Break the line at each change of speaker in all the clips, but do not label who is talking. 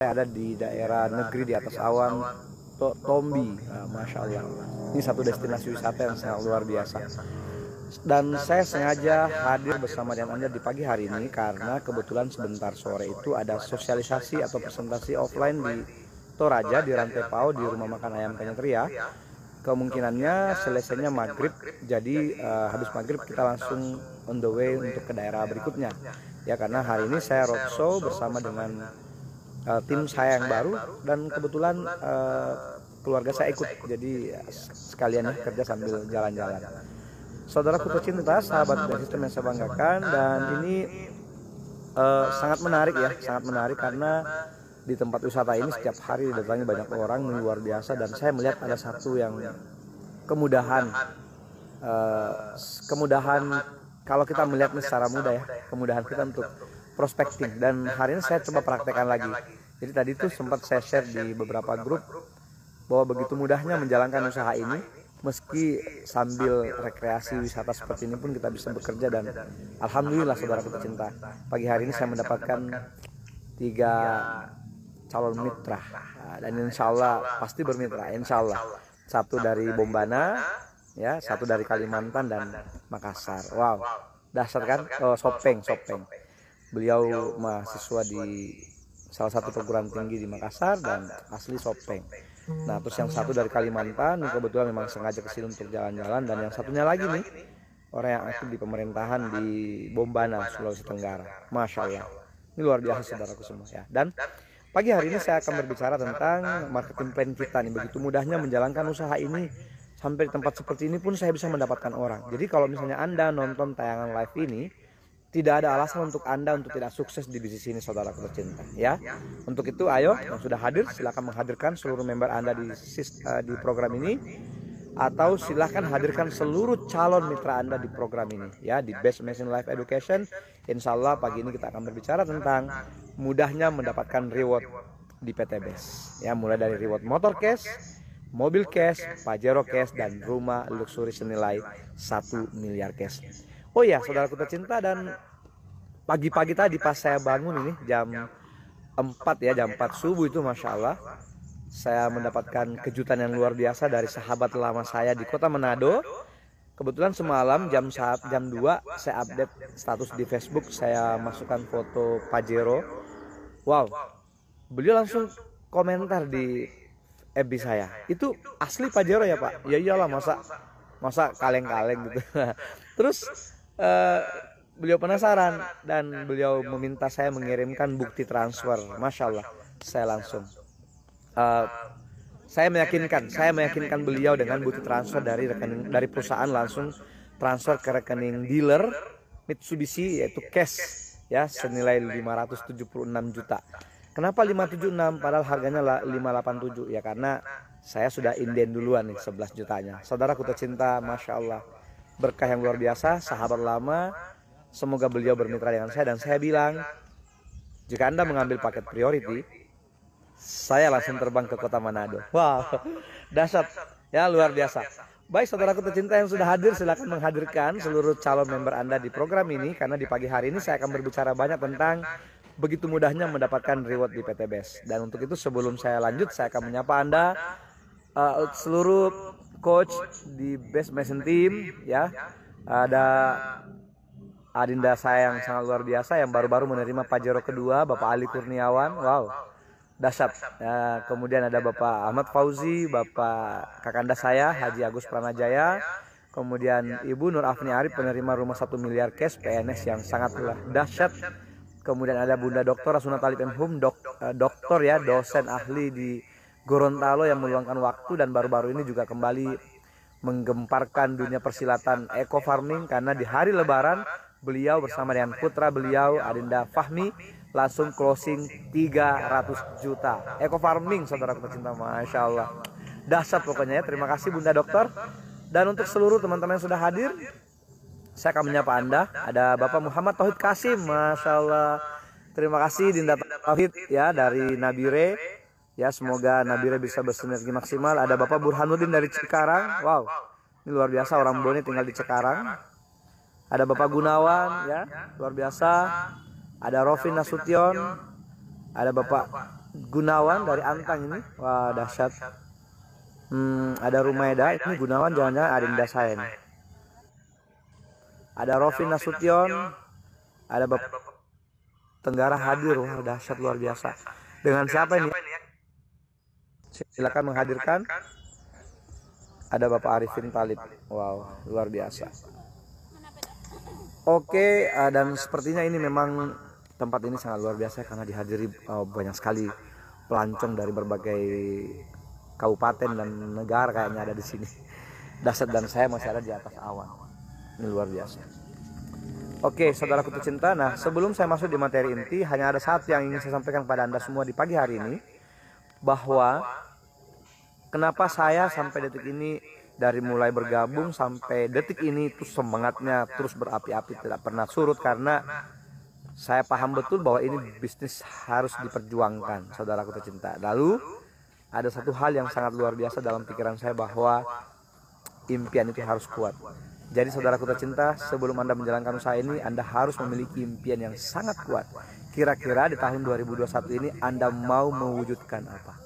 Saya ada di daerah negeri di atas awan, Tombi. Nah, Masya Allah. Ini satu destinasi wisata yang sangat luar biasa. Dan saya sengaja hadir bersama dengan Anda di pagi hari ini karena kebetulan sebentar sore itu ada sosialisasi atau presentasi offline di Toraja di Rantai Pau di Rumah Makan Ayam Kenyatria. Kemungkinannya selesainya maghrib, jadi habis maghrib kita langsung on the way untuk ke daerah berikutnya. Ya, karena hari ini saya roadshow bersama dengan tim saya yang baru dan kebetulan keluarga saya ikut, jadi sekalian ya kerja sambil jalan-jalan. Saudaraku tercinta, sahabat dan sistem yang saya banggakan, dan ini sangat menarik ya, sangat menarik karena di tempat wisata ini setiap hari didatangi banyak orang, luar biasa. Dan saya melihat ada satu yang kemudahan kalau kita melihatnya secara mudah ya, kemudahan kita untuk prospecting, dan hari ini saya coba praktekkan lagi. Jadi tadi itu sempat saya share di beberapa grup bahwa begitu mudahnya menjalankan usaha ini, meski sambil rekreasi wisata seperti ini pun kita bisa bekerja. Dan alhamdulillah saudara tercinta, pagi hari ini saya mendapatkan 3 calon mitra, dan insya Allah pasti bermitra, insya Allah. Satu dari Bombana, ya, satu dari Kalimantan dan Makassar. Wow, dahsyat kan? Oh, Sopeng. Beliau mahasiswa di salah satu perguruan tinggi di Makassar dan asli Sopeng. Nah, terus yang satu dari Kalimantan, yang kebetulan memang sengaja kesini untuk jalan-jalan, dan yang satunya lagi nih orang yang aktif di pemerintahan di Bombana, Sulawesi Tenggara. Masya Allah, ini luar biasa saudaraku semua ya. Dan pagi hari ini saya akan berbicara tentang marketing plan kita nih. Begitu mudahnya menjalankan usaha ini, sampai di tempat seperti ini pun saya bisa mendapatkan orang. Jadi kalau misalnya Anda nonton tayangan live ini, tidak ada alasan untuk Anda untuk tidak sukses di bisnis ini, saudara tercinta ya. Untuk itu ayo yang sudah hadir silakan menghadirkan seluruh member Anda di program ini, atau silakan hadirkan seluruh calon mitra Anda di program ini ya, di Best Machine Life Education. Insya Allah pagi ini kita akan berbicara tentang mudahnya mendapatkan reward di PT Best ya, mulai dari reward motor cash, mobil cash, Pajero cash, dan rumah luxury senilai 1 miliar cash. Oh ya, saudaraku tercinta, dan pagi-pagi tadi pas saya bangun ini jam 4 ya, jam 4 subuh itu Masya Allah, saya mendapatkan kejutan yang luar biasa dari sahabat lama saya di kota Manado. Kebetulan semalam jam 2 saya update status di Facebook, saya masukkan foto Pajero. Wow, beliau langsung komentar di FB saya, itu asli Pajero ya Pak? Ya iyalah, masa kaleng-kaleng gitu. Terus beliau penasaran dan beliau meminta saya mengirimkan bukti transfer. Masya Allah, saya langsung saya meyakinkan beliau dengan bukti transfer dari rekening, dari perusahaan, langsung transfer ke rekening dealer Mitsubishi, yaitu cash ya, senilai 576 juta. Kenapa 576 padahal harganya 587 ya? Karena saya sudah inden duluan nih 11 jutanya. Saudaraku tercinta, Masya Allah, berkah yang luar biasa, sahabat lama. Semoga beliau bermitra dengan saya, dan saya bilang jika Anda mengambil paket priority, saya langsung terbang ke kota Manado. Wow, dahsyat ya, luar biasa. Baik saudaraku tercinta yang sudah hadir, silakan menghadirkan seluruh calon member Anda di program ini, karena di pagi hari ini saya akan berbicara banyak tentang begitu mudahnya mendapatkan reward di PT Best. Dan untuk itu sebelum saya lanjut, saya akan menyapa Anda seluruh coach di Best Machine Team ya. Ada adinda saya yang sangat luar biasa yang baru-baru menerima Pajero kedua, Bapak Ali Kurniawan. Wow, dahsyat ya. Kemudian ada Bapak Ahmad Fauzi, Bapak kakanda saya Haji Agus Pranajaya. Kemudian Ibu Nur Afni Arif, penerima rumah 1 miliar cash, PNS yang sangatlah dahsyat. Kemudian ada Bunda Dr. Rasuna Talib Hum, doktor ya, dosen ahli di Gorontalo yang meluangkan waktu dan baru-baru ini juga kembali menggemparkan dunia persilatan eco farming, karena di hari lebaran beliau bersama dengan putra beliau Adinda Fahmi langsung closing 300 juta eco farming, saudara tercinta. Masya Allah, dahsyat pokoknya ya. Terima kasih Bunda Dokter. Dan untuk seluruh teman-teman yang sudah hadir, saya akan menyapa Anda. Ada Bapak Muhammad Tauhid Kasim, Masya Allah, terima kasih Dinda Tauhid ya, dari Nabire ya, semoga Nabire bisa bersinergi maksimal. Ada Bapak Burhanuddin dari Cikarang. Wow, ini luar biasa, orang Bone tinggal di Cikarang. Ada Bapak Gunawan ya, luar biasa. Ada Rofin Nasution, ada Bapak Gunawan dari Antang ini, wah dahsyat. Ada Rumaida, ini Gunawan, jangan-jangan Adinda saya nih. Ada Rofin Nasution, ada Bapak Tenggara hadir, wah dahsyat luar biasa. Dengan siapa ini? Silakan menghadirkan. Ada Bapak Arifin Talib, wow luar biasa. Oke, dan sepertinya ini memang tempat ini sangat luar biasa karena dihadiri banyak sekali pelancong dari berbagai kabupaten dan negara kayaknya ada di sini. Dahsyat, dan saya masih ada di atas awan. Ini luar biasa. Oke, saudaraku tercinta, nah sebelum saya masuk di materi inti, hanya ada satu yang ingin saya sampaikan kepada Anda semua di pagi hari ini, bahwa kenapa saya sampai detik ini, dari mulai bergabung sampai detik ini itu semangatnya terus berapi-api, tidak pernah surut, karena saya paham betul bahwa ini bisnis harus diperjuangkan, saudaraku tercinta. Lalu ada satu hal yang sangat luar biasa dalam pikiran saya, bahwa impian itu harus kuat. Jadi saudaraku tercinta, sebelum Anda menjalankan usaha ini, Anda harus memiliki impian yang sangat kuat. Kira-kira di tahun 2021 ini Anda mau mewujudkan apa?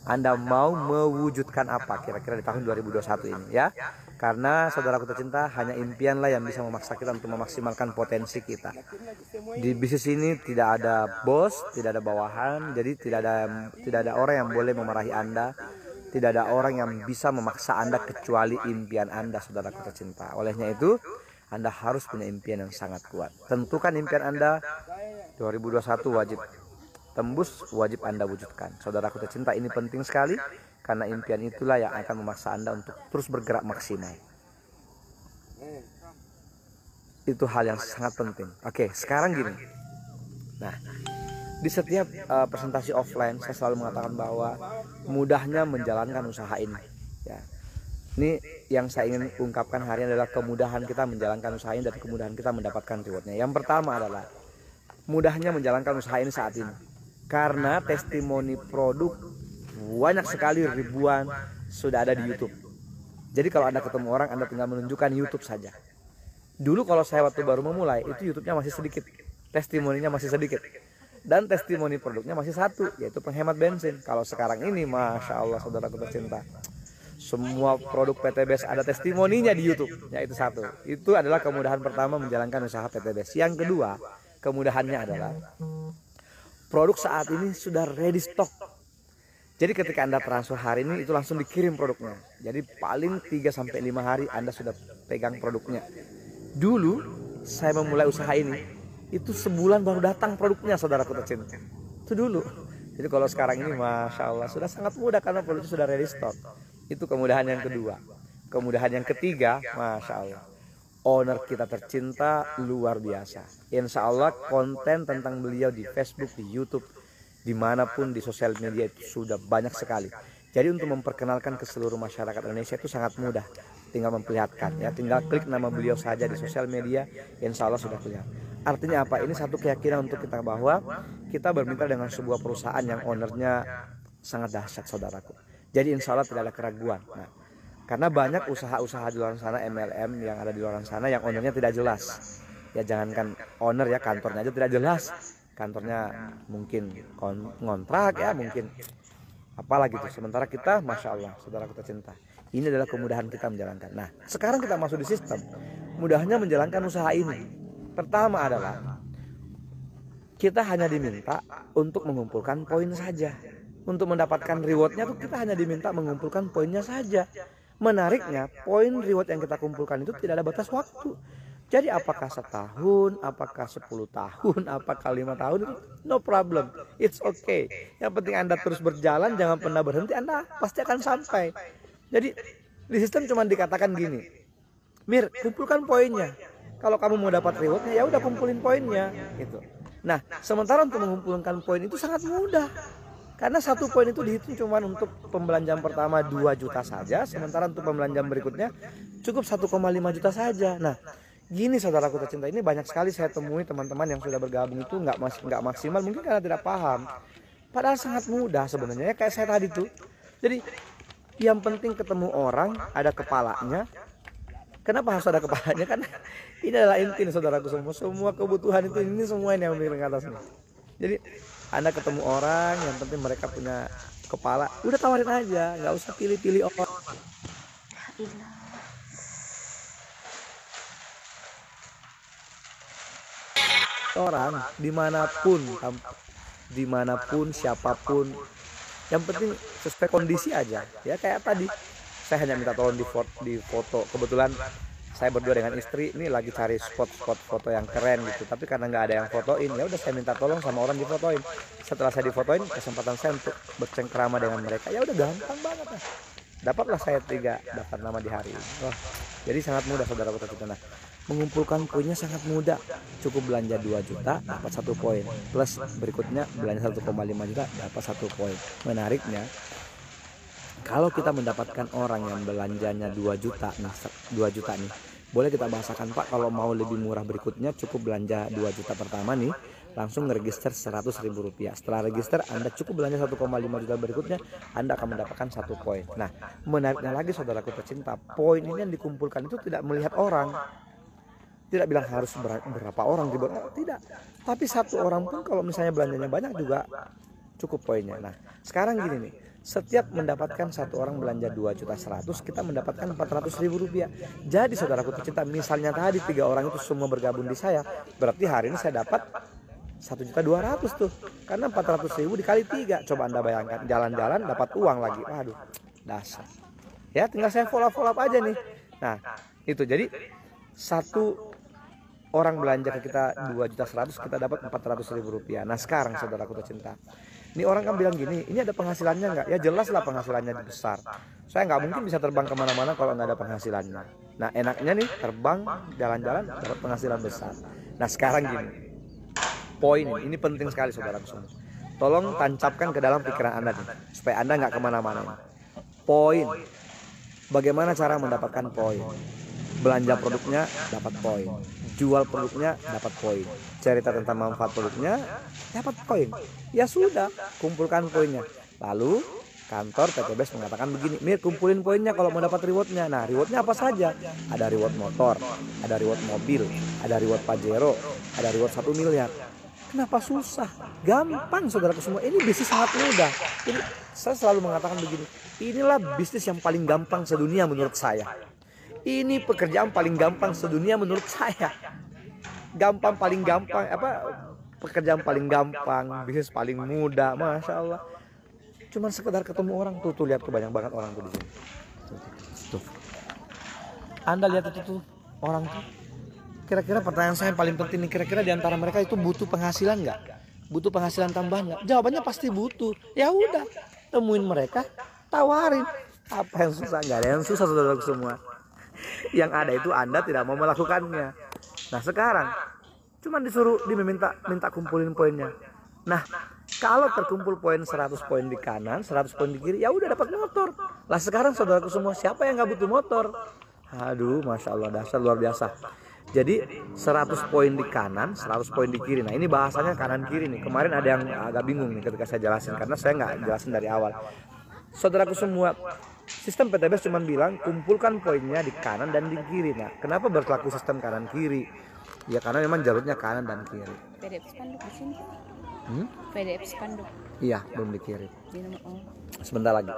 Anda mau mewujudkan apa kira-kira di tahun 2021 ini, ya? Karena saudaraku tercinta, hanya impianlah yang bisa memaksa kita untuk memaksimalkan potensi kita. Di bisnis ini tidak ada bos, tidak ada bawahan, jadi tidak ada orang yang boleh memarahi Anda, tidak ada orang yang bisa memaksa Anda kecuali impian Anda, saudaraku tercinta. Olehnya itu, Anda harus punya impian yang sangat kuat. Tentukan impian Anda, 2021 wajib tembus, wajib Anda wujudkan. Saudaraku tercinta, ini penting sekali karena impian itulah yang akan memaksa Anda untuk terus bergerak maksimal. Itu hal yang sangat penting. Oke, sekarang gini. Nah, di setiap presentasi offline saya selalu mengatakan bahwa mudahnya menjalankan usaha ini, ya. Ini yang saya ingin ungkapkan hari ini adalah kemudahan kita menjalankan usaha ini dan kemudahan kita mendapatkan rewardnya. Yang pertama adalah mudahnya menjalankan usaha ini saat ini, karena testimoni produk banyak sekali, ribuan sudah ada di YouTube. Jadi kalau Anda ketemu orang, Anda tinggal menunjukkan YouTube saja. Dulu kalau saya waktu baru memulai, itu YouTube-nya masih sedikit, testimoninya masih sedikit, dan testimoni produknya masih satu, yaitu penghemat bensin. Kalau sekarang ini, Masya Allah saudaraku tercinta, semua produk PTBS ada testimoninya di YouTube, yaitu satu. Itu adalah kemudahan pertama menjalankan usaha PTBS. Yang kedua, kemudahannya adalah produk saat ini sudah ready stock. Jadi ketika Anda transfer hari ini, itu langsung dikirim produknya. Jadi paling 3-5 hari Anda sudah pegang produknya. Dulu saya memulai usaha ini, itu sebulan baru datang produknya, saudaraku tercinta. Itu dulu. Jadi kalau sekarang ini, Masya Allah, sudah sangat mudah karena produknya sudah ready stock. Itu kemudahan yang kedua. Kemudahan yang ketiga, Masya Allah, owner kita tercinta luar biasa. Insya Allah konten tentang beliau di Facebook, di YouTube, dimanapun di sosial media itu sudah banyak sekali. Jadi untuk memperkenalkan ke seluruh masyarakat Indonesia itu sangat mudah. Tinggal memperlihatkan, ya, tinggal klik nama beliau saja di sosial media, insya Allah sudah kelihatan. Artinya apa? Ini satu keyakinan untuk kita bahwa kita bermitra dengan sebuah perusahaan yang ownernya sangat dahsyat, saudaraku. Jadi insya Allah tidak ada keraguan. Nah, karena banyak usaha-usaha di luar sana, MLM yang ada di luar sana yang ownernya tidak jelas. Ya jangankan owner, ya kantornya aja tidak jelas. Kantornya mungkin kontrak, ya mungkin apalagi itu. Sementara kita, Masya Allah, saudaraku tercinta, ini adalah kemudahan kita menjalankan. Nah, sekarang kita masuk di sistem mudahnya menjalankan usaha ini. Pertama adalah kita hanya diminta untuk mengumpulkan poin saja. Untuk mendapatkan rewardnya tuh kita hanya diminta mengumpulkan poinnya saja. Menariknya, poin reward yang kita kumpulkan itu tidak ada batas waktu. Jadi apakah setahun, apakah 10 tahun, apakah 5 tahun, itu no problem, it's okay. Yang penting Anda terus berjalan, jangan pernah berhenti, Anda pasti akan sampai. Jadi di sistem cuma dikatakan gini, Mir, kumpulkan poinnya. Kalau kamu mau dapat rewardnya, ya udah kumpulin poinnya, gitu. Nah, sementara untuk mengumpulkan poin itu sangat mudah. Karena satu poin itu dihitung cuma untuk pembelanjaan pertama 2 juta saja, sementara untuk pembelanjaan berikutnya cukup 1,5 juta saja. Nah, gini saudaraku tercinta, ini banyak sekali saya temui teman-teman yang sudah bergabung itu nggak maksimal, mungkin karena tidak paham. Padahal sangat mudah sebenarnya, ya kayak saya tadi tuh. Jadi yang penting ketemu orang, ada kepalanya. Kenapa harus ada kepalanya? Kan ini adalah inti nih, saudaraku semua. Semua kebutuhan itu ini semua yang memiliki atas nih. Jadi Anda ketemu orang yang penting mereka punya kepala, udah tawarin aja, nggak usah pilih-pilih orang. Orang dimanapun siapapun, yang penting sesuai kondisi aja. Ya kayak tadi, saya hanya minta tolong di foto. Kebetulan saya berdua dengan istri ini lagi cari spot-spot foto yang keren gitu, tapi karena nggak ada yang fotoin, ya udah saya minta tolong sama orang difotoin. Setelah saya difotoin, kesempatan saya untuk bercengkrama dengan mereka, ya udah gampang banget lah. Dapatlah saya 3 daftar nama di hari ini. Wah, jadi sangat mudah saudara kita. Nah, mengumpulkan poinnya sangat mudah. Cukup belanja 2 juta dapat 1 poin. Plus berikutnya belanja 1,5 juta dapat 1 poin. Menariknya, kalau kita mendapatkan orang yang belanjanya 2 juta, nah 2 juta nih, boleh kita bahasakan Pak, kalau mau lebih murah berikutnya cukup belanja 2 juta pertama nih, langsung ngeregister 100.000 rupiah. Setelah register Anda cukup belanja 1,5 juta berikutnya, Anda akan mendapatkan 1 poin. Nah, menariknya lagi saudaraku tercinta, poin ini yang dikumpulkan itu tidak melihat orang. Tidak bilang harus berapa orang tidak. Tapi 1 orang pun kalau misalnya belanjanya banyak juga cukup poinnya. Nah, sekarang gini nih, setiap mendapatkan 1 orang belanja 2.100.000, kita mendapatkan 400.000 rupiah. Jadi saudaraku tercinta, misalnya tadi 3 orang itu semua bergabung di saya, berarti hari ini saya dapat 1.200.000 tuh, karena 400.000 dikali 3. Coba Anda bayangkan, jalan-jalan dapat uang lagi. Waduh, dasar. Ya tinggal saya follow up aja nih. Nah itu, jadi 1 orang belanja ke kita 2.100.000, kita dapat 400.000 rupiah. Nah sekarang saudaraku tercinta, ini orang kan bilang gini, ini ada penghasilannya nggak? Ya jelas lah penghasilannya besar. Saya nggak mungkin bisa terbang kemana-mana kalau nggak ada penghasilannya. Nah enaknya nih, terbang, jalan-jalan, dapat penghasilan besar. Nah sekarang gini, poin ini penting sekali saudaraku semua. Tolong tancapkan ke dalam pikiran Anda nih, supaya Anda nggak kemana-mana. Poin, bagaimana cara mendapatkan poin? Belanja produknya dapat poin, jual produknya dapat poin, cerita tentang manfaat produknya dapat poin. Ya sudah, kumpulkan poinnya. Lalu kantor PTBS mengatakan begini, Mir kumpulin poinnya kalau mau dapat rewardnya. Nah rewardnya apa saja? Ada reward motor, ada reward mobil, ada reward Pajero, ada reward 1 miliar. Kenapa susah? Gampang saudaraku semua, ini bisnis sangat mudah. Ini saya selalu mengatakan begini, inilah bisnis yang paling gampang sedunia menurut saya. Ini pekerjaan paling gampang sedunia menurut saya. Paling gampang, pekerjaan paling gampang, bisnis paling mudah, masya Allah. Cuman sekedar ketemu orang tuh lihat tuh banyak banget orang tuh di sini. Tuh. Anda lihat itu tuh orang tuh. Kira-kira pertanyaan saya yang paling penting nih, kira-kira di antara mereka itu butuh penghasilan nggak? Butuh penghasilan tambahan nggak? Jawabannya pasti butuh. Ya udah, temuin mereka, tawarin. Apa yang susah? Nggak ada yang susah saudara semua. Yang ada itu Anda tidak mau melakukannya. Nah sekarang cuman disuruh minta kumpulin poinnya. Nah kalau terkumpul poin 100 poin di kanan, 100 poin di kiri, ya udah dapat motor. Lah sekarang saudaraku semua, siapa yang nggak butuh motor? Aduh, masya Allah, dasar luar biasa. Jadi 100 poin di kanan, 100 poin di kiri. Nah ini bahasanya kanan kiri nih. Kemarin ada yang agak bingung nih ketika saya jelasin, karena saya nggak jelasin dari awal. Saudaraku semua, sistem PTBS cuma bilang kumpulkan poinnya di kanan dan di kiri. Nah, kenapa berlaku sistem kanan kiri? Ya karena memang jalurnya kanan dan kiri.
PDF spanduk di sini. PDF spanduk.
Iya, belum dikirim. Sebentar lagi.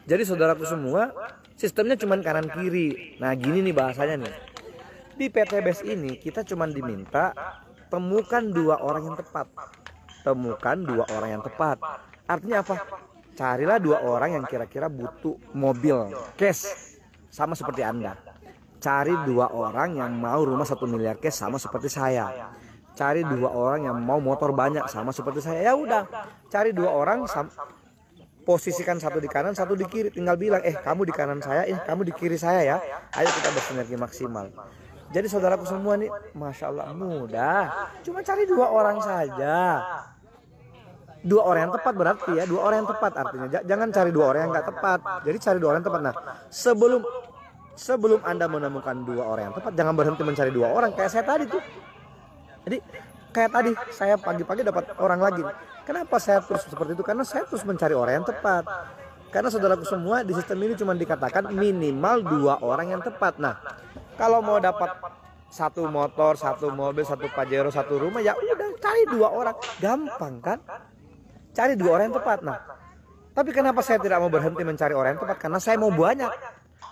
Jadi saudaraku semua, sistemnya cuma kanan kiri. Nah, gini nih bahasanya nih. Di PTBS ini kita cuma diminta temukan 2 orang yang tepat. Temukan 2 orang yang tepat. Artinya apa? Carilah 2 orang yang kira-kira butuh mobil cash sama seperti Anda. Cari 2 orang yang mau rumah 1 miliar cash sama seperti saya. Cari 2 orang yang mau motor banyak sama seperti saya. Ya udah, cari 2 orang, posisikan 1 di kanan, 1 di kiri. Tinggal bilang, kamu di kanan saya, kamu di kiri saya ya. Ayo kita bersinergi maksimal. Jadi saudaraku semua nih, masya Allah mudah. Cuma cari 2 orang saja. 2 orang yang tepat berarti ya, 2 orang yang tepat artinya. Jangan cari 2 orang yang nggak tepat. Jadi cari 2 orang yang tepat. Nah, sebelum Anda menemukan 2 orang yang tepat, jangan berhenti mencari 2 orang kayak saya tadi tuh. Jadi kayak tadi saya pagi-pagi dapat orang lagi. Kenapa saya terus seperti itu? Karena saya terus mencari orang yang tepat. Karena saudaraku semua, di sistem ini cuma dikatakan minimal 2 orang yang tepat. Nah, kalau mau dapat 1 motor, 1 mobil, 1 Pajero, 1 rumah, ya udah cari 2 orang. Gampang kan? cari 2 orang yang tepat. Nah, tapi kenapa saya tidak mau berhenti mencari orang yang tepat? Karena saya mau banyak.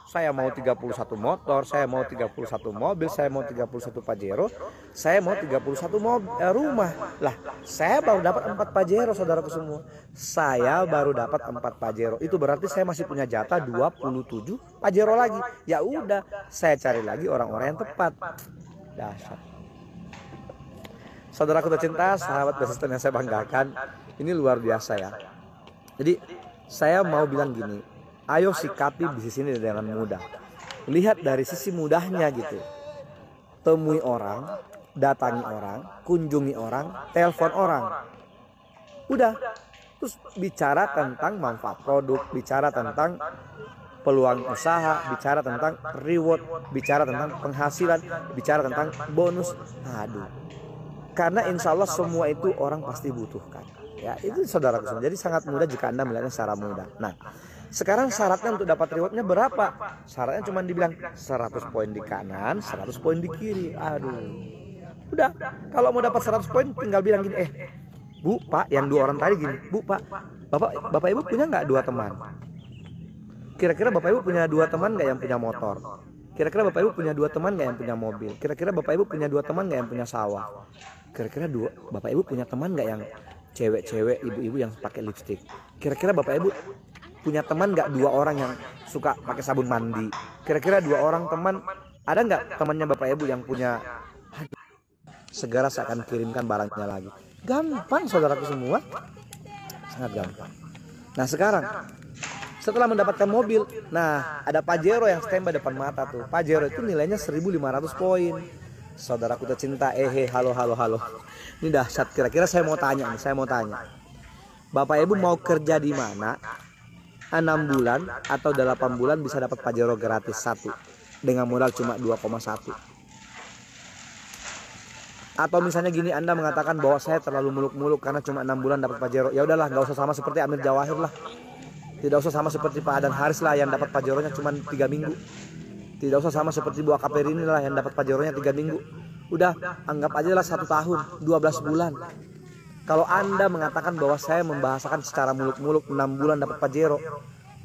Saya mau 31 motor, saya mau 31 mobil, saya mau 31 Pajero, saya mau 31 rumah. Lah, saya baru dapat 4 Pajero, saudaraku semua. Saya baru dapat 4 Pajero. Itu berarti saya masih punya jatah 27 Pajero lagi. Ya udah, saya cari lagi orang-orang yang tepat. Dahsyat. Saudaraku tercinta, sahabat Basistem yang saya banggakan, ini luar biasa ya. Jadi saya mau bilang gini, ayo sikapi bisnis ini dengan mudah. Lihat dari sisi mudahnya gitu. Temui orang, datangi orang, kunjungi orang, telepon orang. Udah. Terus bicara tentang manfaat produk, bicara tentang peluang usaha, bicara tentang reward, bicara tentang penghasilan, bicara tentang bonus. Aduh. Karena insya Allah semua itu orang pasti butuhkan. Ya, itu saudara semua. Jadi sangat mudah jika Anda melihatnya secara mudah. Nah, sekarang syaratnya untuk dapat rewardnya berapa? Syaratnya cuma dibilang 100 poin di kanan, 100 poin di kiri. Aduh. Udah, kalau mau dapat 100 poin tinggal bilang gini, Bu, Pak, yang 2 orang tadi gini, Bu, Pak, Bapak Ibu punya nggak 2 teman? Kira-kira Bapak Ibu punya 2 teman nggak yang punya motor? Kira-kira Bapak Ibu punya 2 teman nggak yang punya mobil? Kira-kira Bapak Ibu punya 2 teman nggak yang punya sawah? Kira-kira Bapak Ibu punya teman nggak yang cewek-cewek, ibu-ibu yang pakai lipstik? Kira-kira Bapak Ibu punya teman nggak 2 orang yang suka pakai sabun mandi? Kira-kira 2 orang teman, ada nggak temannya Bapak Ibu yang punya? Segera saya akan kirimkan barangnya lagi. Gampang saudaraku semua, sangat gampang. Nah sekarang setelah mendapatkan mobil, nah ada Pajero yang standby depan mata tuh. Pajero itu nilainya 1.500 poin. Saudaraku tercinta, halo. Ini dahsyat. Kira-kira saya mau tanya nih, Bapak Ibu mau kerja di mana? 6 bulan atau 8 bulan bisa dapat Pajero gratis 1 dengan modal cuma 2,1. Atau misalnya gini, Anda mengatakan bahwa saya terlalu muluk-muluk karena cuma 6 bulan dapat Pajero. Ya udahlah, nggak usah sama seperti Amir Jawahir lah. Tidak usah sama seperti Pak Adan Haris lah yang dapat Pajeronya cuma 3 minggu. Tidak usah sama seperti Bu Akaperini lah yang dapat Pajeronya 3 minggu. Udah, anggap aja lah 1 tahun, 12 bulan. Kalau Anda mengatakan bahwa saya membahasakan secara muluk-muluk 6 bulan dapat Pajero,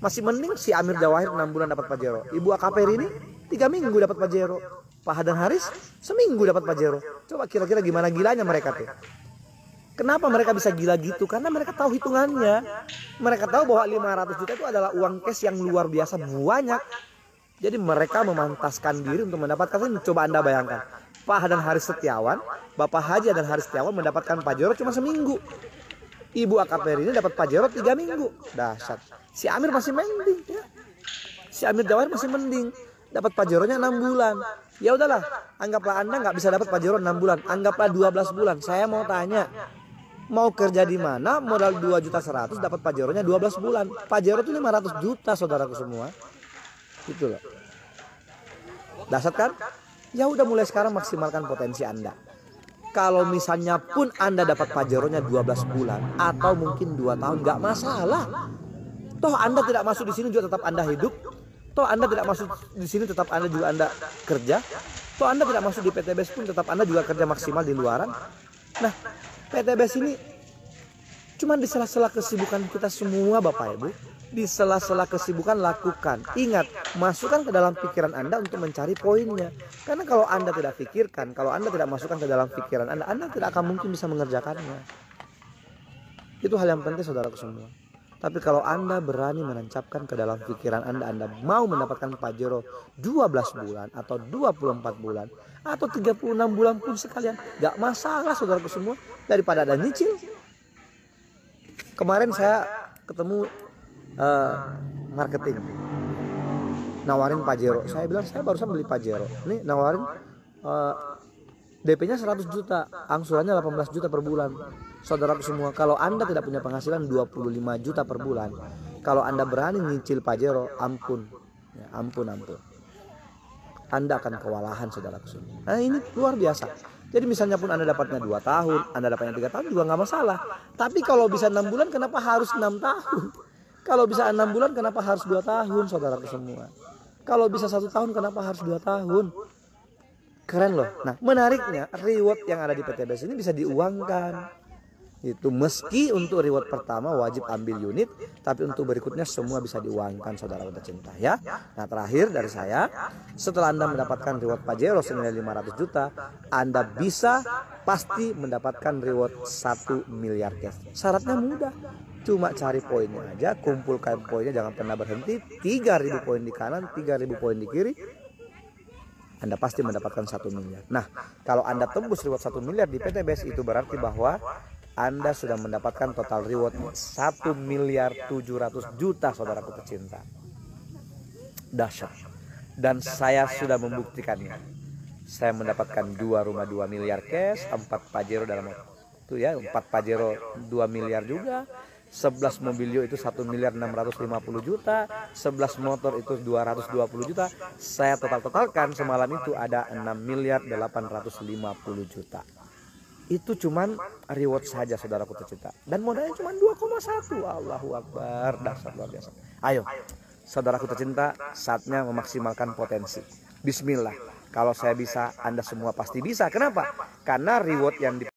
masih mending si Amir Jawahir 6 bulan dapat Pajero. Ibu Akaperini 3 minggu dapat Pajero. Pak Adan Haris seminggu dapat Pajero. Coba kira-kira gimana gilanya mereka tuh. Kenapa mereka bisa gila gitu? Karena mereka tahu hitungannya. Mereka tahu bahwa 500 juta itu adalah uang cash yang luar biasa banyak. Jadi mereka memantaskan diri untuk mendapatkan ini. Coba Anda bayangkan. Pak Adan Haris Setiawan, Bapak Haji Adan Haris Setiawan mendapatkan Pajero cuma seminggu. Ibu Akaperini dapat Pajero 3 minggu. Dahsyat. Si Amir masih mending ya. Si Amir Jawahir masih mending. Dapat Pajeronya 6 bulan. Ya udahlah, anggaplah Anda nggak bisa dapat Pajero 6 bulan. Anggaplah 12 bulan. Saya mau tanya, mau kerja di mana? Modal 2.100.000 dapat Pajeronya 12 bulan. Pajero itu 500 juta saudaraku semua. Gitu loh. Dasar kan? Ya udah, mulai sekarang maksimalkan potensi Anda. Kalau misalnya pun Anda dapat Pajeronya 12 bulan atau mungkin 2 tahun, nggak masalah. Toh Anda tidak masuk di sini juga tetap Anda hidup. Toh Anda tidak masuk di sini tetap Anda juga Anda kerja. Toh Anda tidak masuk di PTBS pun tetap Anda juga kerja maksimal di luaran. Nah, PTBS ini cuma di sela-sela kesibukan kita semua Bapak Ibu. Di sela-sela kesibukan lakukan. Ingat, masukkan ke dalam pikiran Anda untuk mencari poinnya. Karena kalau Anda tidak pikirkan, kalau Anda tidak masukkan ke dalam pikiran Anda tidak akan mungkin bisa mengerjakannya. Itu hal yang penting saudaraku semua. Tapi kalau Anda berani menancapkan ke dalam pikiran Anda mau mendapatkan Pajero 12 bulan atau 24 bulan atau 36 bulan pun sekalian, gak masalah saudaraku semua, daripada ada nyicil. Kemarin saya ketemu marketing nawarin Pajero. Saya bilang saya barusan beli Pajero. Ini nawarin DP-nya 100 juta, angsurannya 18 juta per bulan. Saudaraku semua, kalau Anda tidak punya penghasilan 25 juta per bulan, kalau Anda berani nyicil Pajero, ampun. Ya, ampun. Anda akan kewalahan saudaraku semua. Nah ini luar biasa. Jadi misalnya pun Anda dapatnya 2 tahun, Anda dapatnya 3 tahun juga nggak masalah. Tapi kalau bisa 6 bulan, kenapa harus 6 tahun? Kalau bisa 6 bulan, kenapa harus 2 tahun saudaraku semua? Kalau bisa 1 tahun, kenapa harus 2 tahun? Keren loh. Nah menariknya, reward yang ada di PTBS ini bisa diuangkan. Itu meski untuk reward pertama wajib ambil unit, tapi untuk berikutnya semua bisa diuangkan saudara tercinta ya. Nah terakhir dari saya, setelah Anda mendapatkan reward Pajero senilai 500 juta, Anda bisa pasti mendapatkan reward 1 miliar cash. Syaratnya mudah, cuma cari poinnya aja, kumpulkan poinnya, jangan pernah berhenti. 3.000 poin di kanan, 3.000 poin di kiri, Anda pasti mendapatkan 1 miliar. Nah kalau Anda tembus reward 1 miliar di PTBS, itu berarti bahwa Anda sudah mendapatkan total reward 1 miliar 700 juta saudaraku tercinta. Dahsyat. Dan saya sudah membuktikannya. Saya mendapatkan 2 rumah 2 miliar cash, 4 Pajero dalam itu ya, 4 Pajero 2 miliar juga, 11 mobilio itu 1 miliar 650 juta, 11 motor itu 220 juta. Saya totalkan semalam itu ada 6 miliar 850 juta. Itu cuman reward saja saudaraku tercinta, dan modalnya cuma 2,1. Allahu Akbar, dasar luar biasa. Ayo saudaraku tercinta, saatnya memaksimalkan potensi. Bismillah, kalau saya bisa, Anda semua pasti bisa. Kenapa? Karena reward yang di